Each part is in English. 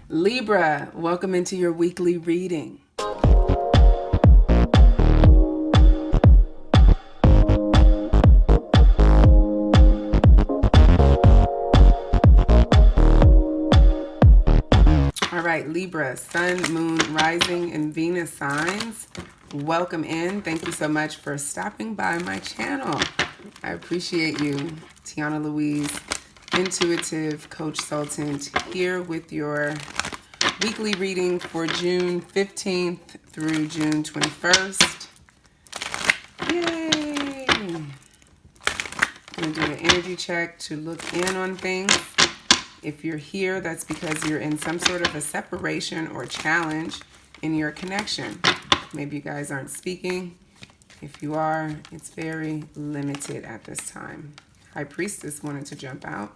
Libra, welcome into your weekly reading. All right, Libra, Sun, Moon, Rising, and Venus signs. Welcome in. Thank you so much for stopping by my channel. I appreciate you. Tiana Louise, intuitive coach consultant, here with your weekly reading for June 15th through June 21st. Yay! I'm going to do an energy check to look in on things. If you're here, that's because you're in some sort of a separation or challenge in your connection. Maybe you guys aren't speaking. If you are, it's very limited at this time. High Priestess wanted to jump out.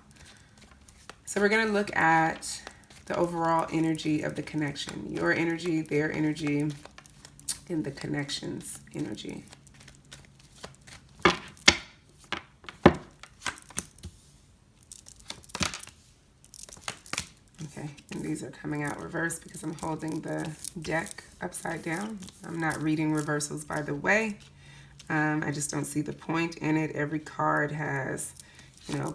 So we're going to look at the overall energy of the connection. Your energy, their energy, and the connection's energy. Okay, and these are coming out reversed because I'm holding the deck upside down. I'm not reading reversals, by the way. I just don't see the point in it. Every card has,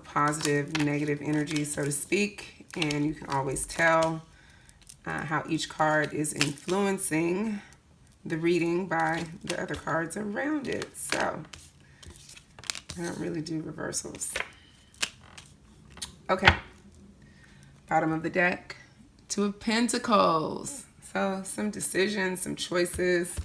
positive, negative energy, so to speak, and you can always tell how each card is influencing the reading by the other cards around it. So I don't really do reversals. Okay. Bottom of the deck, Two of Pentacles. So some decisions, some choices,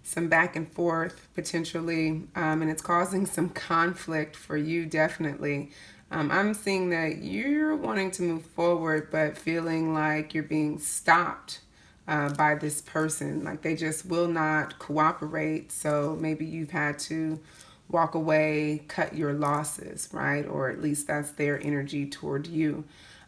some back and forth potentially, and it's causing some conflict for you, definitely. I'm seeing that you're wanting to move forward, but feeling like you're being stopped by this person. Like they just will not cooperate. So maybe you've had to walk away, cut your losses, right? Or at least that's their energy toward you.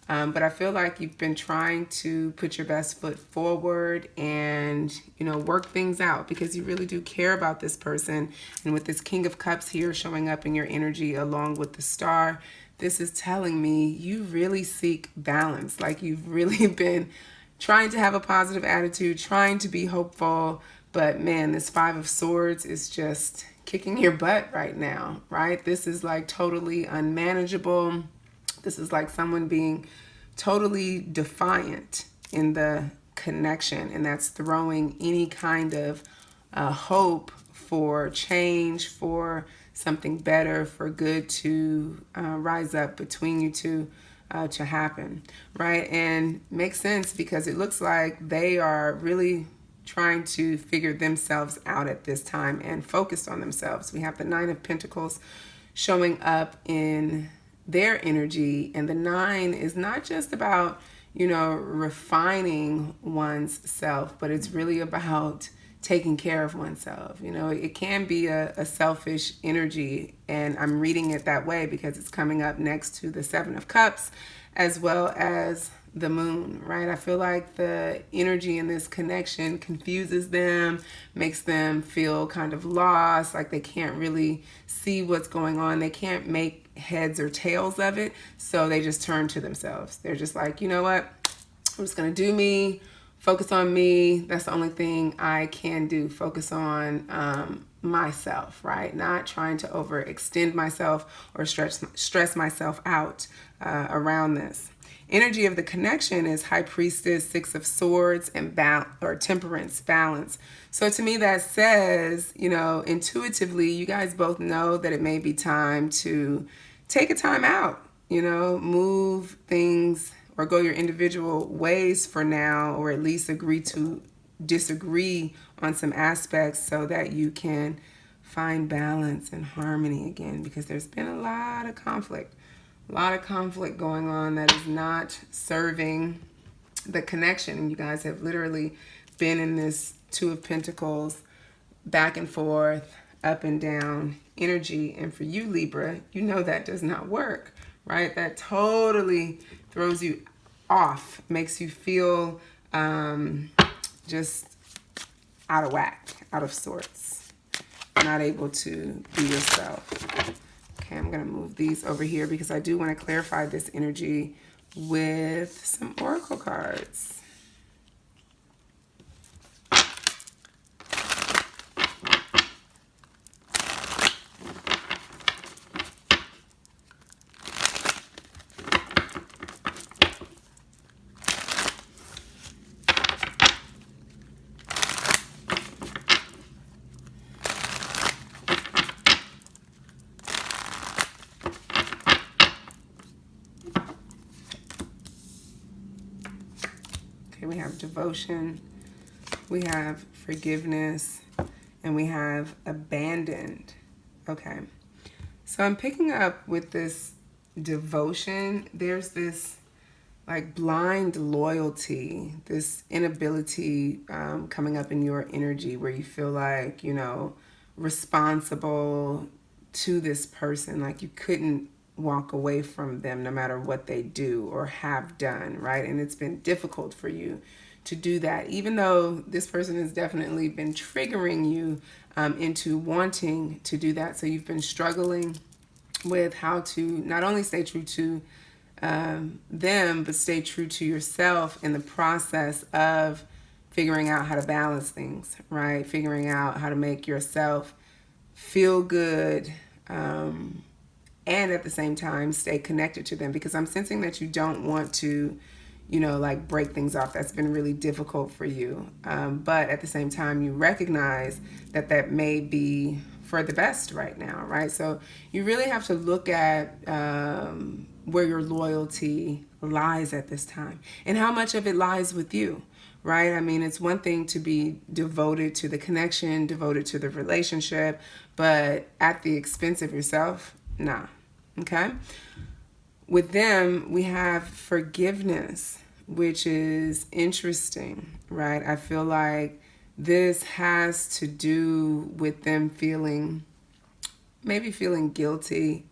But I feel like you've been trying to put your best foot forward and, work things out because you really do care about this person. And with this King of Cups here showing up in your energy along with the Star, this is telling me you really seek balance. Like you've really been trying to have a positive attitude, trying to be hopeful. But man, this Five of Swords is just kicking your butt right now, right? This is like totally unmanageable. This is like someone being totally defiant in the connection, and that's throwing any kind of hope for change, for something better, for good to rise up between you two to happen, right? And makes sense because it looks like they are really trying to figure themselves out at this time and focused on themselves. We have the Nine of Pentacles showing up in their energy, and the 9 is not just about refining one's self, but it's really about taking care of oneself. It can be a selfish energy, and I'm reading it that way because it's coming up next to the Seven of Cups as well as the Moon, right? I feel like the energy in this connection confuses them, makes them feel kind of lost, like they can't really see what's going on. They can't make heads or tails of it, so they just turn to themselves. They're just like, you know what? I'm just going to do me, focus on me. That's the only thing I can do. Focus on myself, right? Not trying to overextend myself or stress myself out around this. Energy of the connection is High Priestess, Six of Swords, and Temperance, balance. So to me that says, intuitively, you guys both know that it may be time to take a time out, move things or go your individual ways for now, or at least agree to disagree on some aspects so that you can find balance and harmony again, because there's been a lot of conflict going on that is not serving the connection. And you guys have literally been in this Two of Pentacles back and forth, up and down energy. And for you, Libra, that does not work, right? That totally throws you off, makes you feel just out of whack, out of sorts, not able to be yourself. Okay, I'm going to move these over here because I do want to clarify this energy with some oracle cards. Okay, we have devotion, we have forgiveness, and we have abandoned. Okay, so I'm picking up with this devotion. There's this like blind loyalty, this inability coming up in your energy where you feel like, you know, responsible to this person, like you couldn't walk away from them no matter what they do or have done, right? And it's been difficult for you to do that, even though this person has definitely been triggering you into wanting to do that. So you've been struggling with how to not only stay true to them, but stay true to yourself in the process of figuring out how to balance things, right? Figuring out how to make yourself feel good, and at the same time stay connected to them, because I'm sensing that you don't want to, you know, like break things off. That's been really difficult for you. But at the same time, you recognize that that may be for the best right now, right? So you really have to look at where your loyalty lies at this time and how much of it lies with you, right? I mean, it's one thing to be devoted to the connection, devoted to the relationship, but at the expense of yourself, nah, okay? With them, we have forgiveness, which is interesting, right? I feel like this has to do with them maybe feeling guilty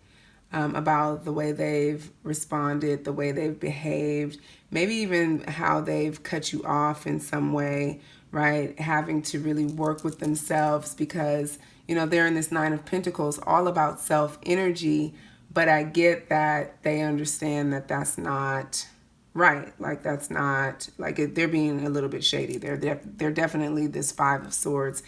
about the way they've responded, the way they've behaved, maybe even how they've cut you off in some way, right? Having to really work with themselves because, you know, they're in this Nine of Pentacles, all about self energy, but I get that they understand that that's not right. Like that's not, like they're being a little bit shady. They're definitely this Five of Swords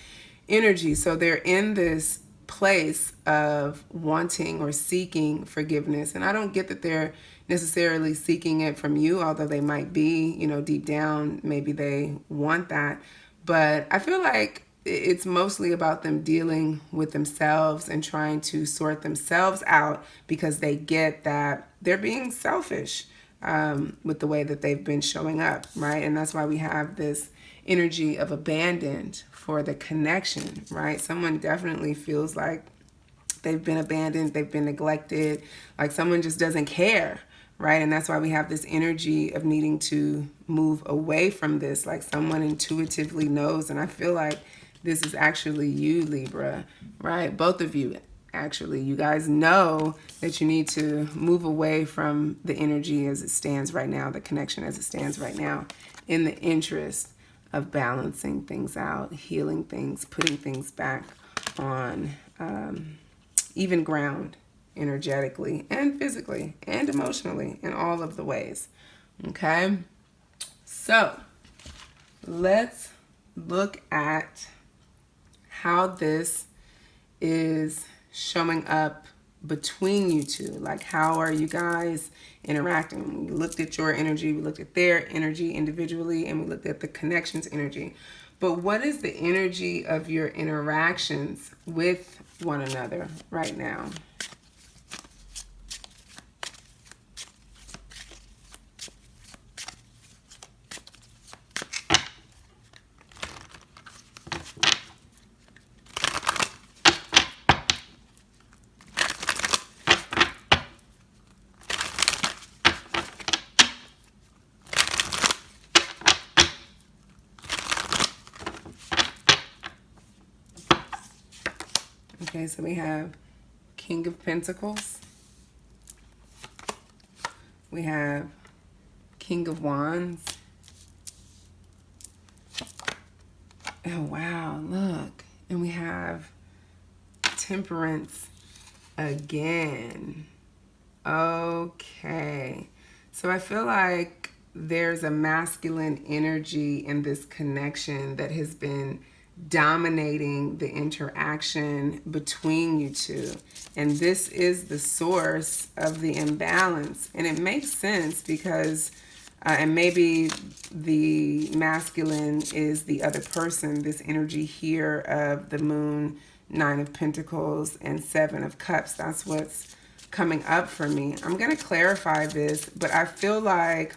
energy. So they're in this place of wanting or seeking forgiveness. And I don't get that they're necessarily seeking it from you, although they might be, you know, deep down, maybe they want that. But I feel like it's mostly about them dealing with themselves and trying to sort themselves out because they get that they're being selfish with the way that they've been showing up, right? And that's why we have this energy of abandoned for the connection, right? Someone definitely feels like they've been abandoned, they've been neglected, like someone just doesn't care, right? And that's why we have this energy of needing to move away from this, like someone intuitively knows. And I feel like this is actually you, Libra, right? Both of you, actually. You guys know that you need to move away from the energy as it stands right now, the connection as it stands right now, in the interest of balancing things out, healing things, putting things back on even ground, energetically and physically and emotionally, in all of the ways. Okay? So let's look at how this is showing up between you two. Like, how are you guys interacting? We looked at your energy, we looked at their energy individually, and we looked at the connections energy. But what is the energy of your interactions with one another right now? Okay, so we have King of Pentacles. We have King of Wands. Oh, wow, look. And we have Temperance again. Okay. So I feel like there's a masculine energy in this connection that has been dominating the interaction between you two. And this is the source of the imbalance. And it makes sense because, and maybe the masculine is the other person, this energy here of the moon, 9 of Pentacles, and 7 of Cups. That's what's coming up for me. I'm going to clarify this, but I feel like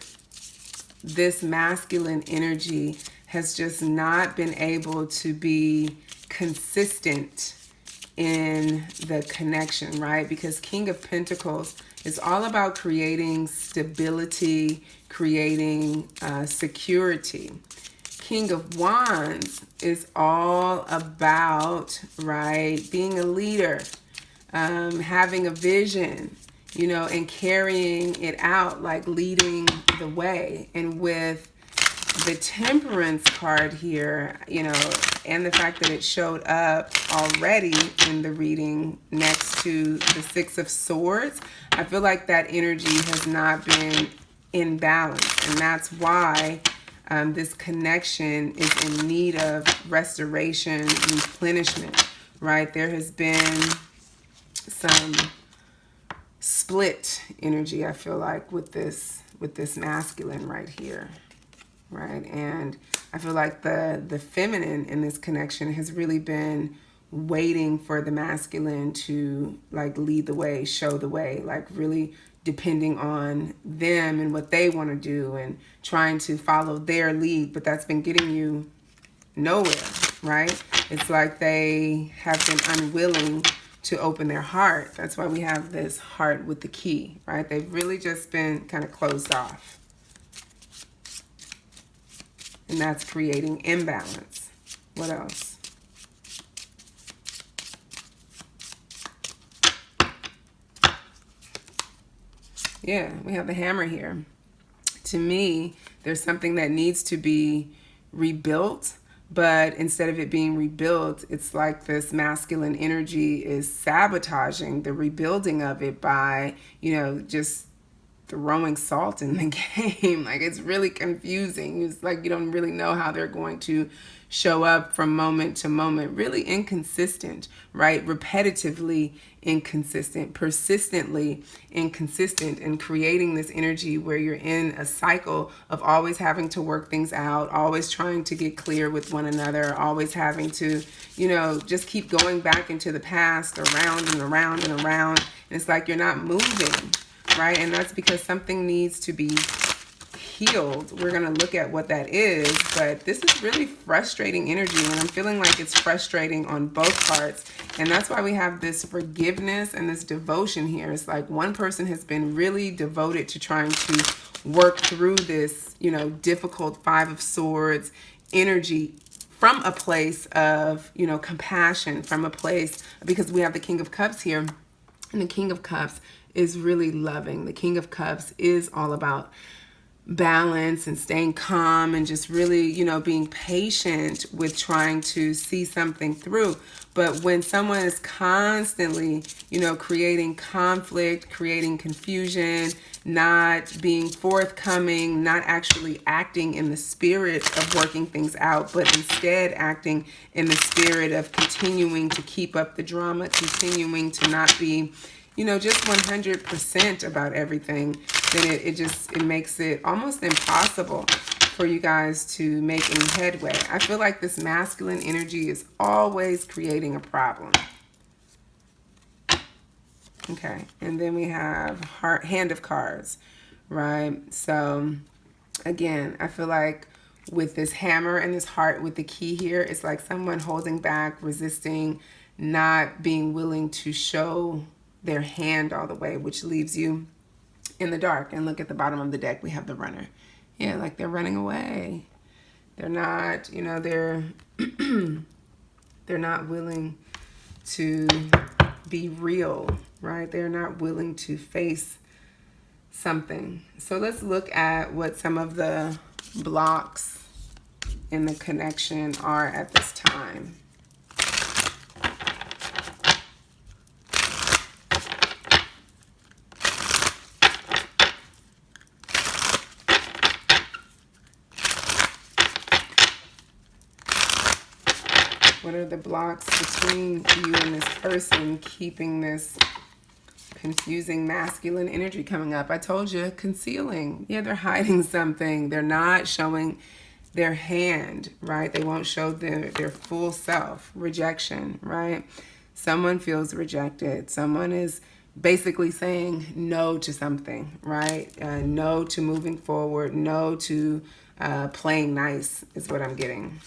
this masculine energy has just not been able to be consistent in the connection, right? Because King of Pentacles is all about creating stability, creating security. King of Wands is all about, right, being a leader, having a vision, you know, and carrying it out, like leading the way. And with the Temperance card here, you know, and the fact that it showed up already in the reading next to the 6 of Swords, I feel like that energy has not been in balance. And that's why this connection is in need of restoration, replenishment, right? There has been some split energy, I feel like, with this masculine right here, right? And I feel like the feminine in this connection has really been waiting for the masculine to like lead the way, show the way, like really depending on them and what they want to do and trying to follow their lead, but that's been getting you nowhere, right? It's like they have been unwilling to open their heart. That's why we have this heart with the key, right? They've really just been kind of closed off. And that's creating imbalance. What else? Yeah, we have the hammer here. To me, there's something that needs to be rebuilt, but instead of it being rebuilt, it's like this masculine energy is sabotaging the rebuilding of it by, you know, just throwing salt in the game. Like, it's really confusing. It's like you don't really know how they're going to show up from moment to moment. Really inconsistent, right? Repetitively inconsistent, persistently inconsistent, and creating this energy where you're in a cycle of always having to work things out, always trying to get clear with one another, always having to, you know, just keep going back into the past, around and around and around. And it's like you're not moving, right? And that's because something needs to be healed. We're going to look at what that is, but this is really frustrating energy, and I'm feeling like it's frustrating on both parts. And that's why we have this forgiveness and this devotion here. It's like one person has been really devoted to trying to work through this, you know, difficult 5 of Swords energy from a place of, you know, compassion, from a place, because we have the King of Cups here, and the King of Cups is really loving. The King of Cups is all about balance and staying calm and just really, you know, being patient with trying to see something through. But when someone is constantly, you know, creating conflict, creating confusion, not being forthcoming, not actually acting in the spirit of working things out, but instead acting in the spirit of continuing to keep up the drama, continuing to not be, you know, just 100% about everything, then it makes it almost impossible for you guys to make any headway. I feel like this masculine energy is always creating a problem. Okay, and then we have Hand of Cards, right? So again, I feel like with this hammer and this heart with the key here, it's like someone holding back, resisting, not being willing to show their hand all the way, which leaves you in the dark. And look at the bottom of the deck, we have the Runner. Yeah, like they're running away. They're not, you know, they're not willing to be real, right? They're not willing to face something. So let's look at what some of the blocks in the connection are at this time. What are the blocks between you and this person keeping this confusing masculine energy coming up? I told you, concealing. Yeah, they're hiding something. They're not showing their hand, right? They won't show their full self. Rejection, right? Someone feels rejected. Someone is basically saying no to something, right? No to moving forward. No to playing nice is what I'm getting.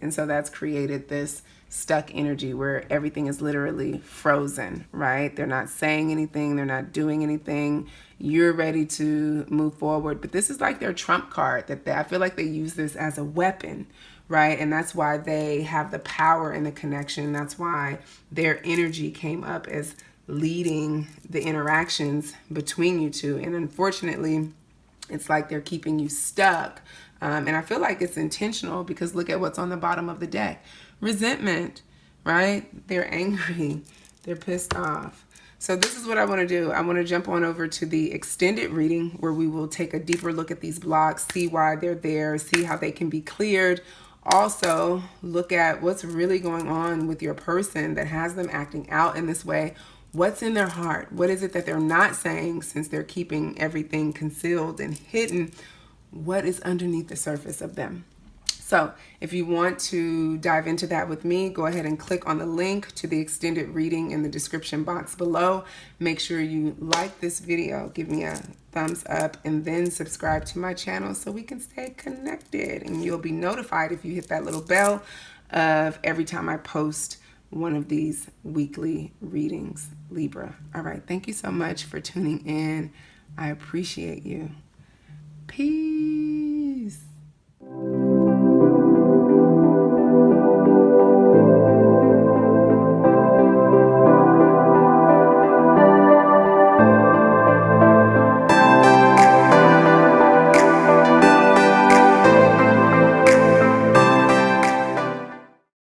And so that's created this stuck energy where everything is literally frozen, right? They're not saying anything. They're not doing anything. You're ready to move forward. But this is like their trump card that I feel like they use this as a weapon, right? And that's why they have the power and the connection. That's why their energy came up as leading the interactions between you two. And unfortunately, it's like they're keeping you stuck. And I feel like it's intentional because look at what's on the bottom of the deck. Resentment, right? They're angry. They're pissed off. So this is what I want to do. I want to jump on over to the extended reading where we will take a deeper look at these blocks, see why they're there, see how they can be cleared. Also, look at what's really going on with your person that has them acting out in this way. What's in their heart? What is it that they're not saying since they're keeping everything concealed and hidden? What is underneath the surface of them? So if you want to dive into that with me, go ahead and click on the link to the extended reading in the description box below. Make sure you like this video, give me a thumbs up, and then subscribe to my channel so we can stay connected. And you'll be notified if you hit that little bell of every time I post one of these weekly readings, Libra. All right, thank you so much for tuning in. I appreciate you. Peace.